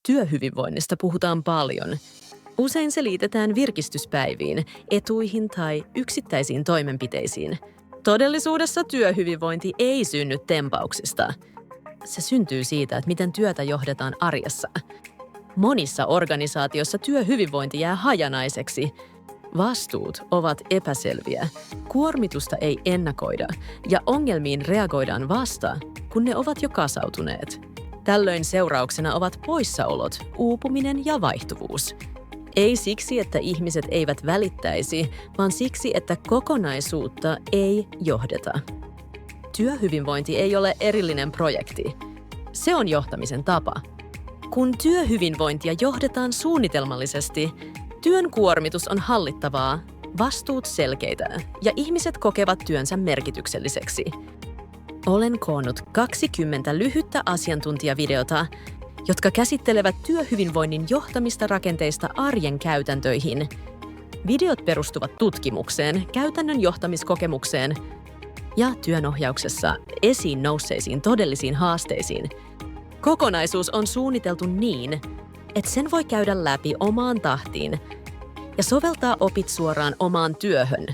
Työhyvinvoinnista puhutaan paljon. Usein se liitetään virkistyspäiviin, etuihin tai yksittäisiin toimenpiteisiin. Todellisuudessa työhyvinvointi ei synny tempauksista. Se syntyy siitä, että miten työtä johdetaan arjessa. Monissa organisaatioissa työhyvinvointi jää hajanaiseksi. Vastuut ovat epäselviä, kuormitusta ei ennakoida ja ongelmiin reagoidaan vasta, kun ne ovat jo kasautuneet. Tällöin seurauksena ovat poissaolot, uupuminen ja vaihtuvuus. Ei siksi, että ihmiset eivät välittäisi, vaan siksi, että kokonaisuutta ei johdeta. Työhyvinvointi ei ole erillinen projekti. Se on johtamisen tapa. Kun työhyvinvointia johdetaan suunnitelmallisesti, työn kuormitus on hallittavaa, vastuut selkeitä ja ihmiset kokevat työnsä merkitykselliseksi. Olen koonnut 20 lyhyttä asiantuntijavideota, jotka käsittelevät työhyvinvoinnin johtamista rakenteista arjen käytäntöihin. Videot perustuvat tutkimukseen, käytännön johtamiskokemukseen ja työnohjauksessa esiin nousseisiin todellisiin haasteisiin. Kokonaisuus on suunniteltu niin, että sen voi käydä läpi omaan tahtiin ja soveltaa opit suoraan omaan työhön.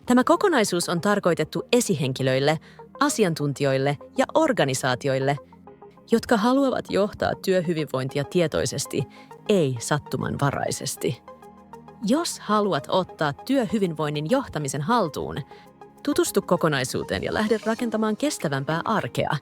Tämä kokonaisuus on tarkoitettu esihenkilöille, asiantuntijoille ja organisaatioille, jotka haluavat johtaa työhyvinvointia tietoisesti, ei sattumanvaraisesti. Jos haluat ottaa työhyvinvoinnin johtamisen haltuun, tutustu kokonaisuuteen ja lähde rakentamaan kestävämpää arkea.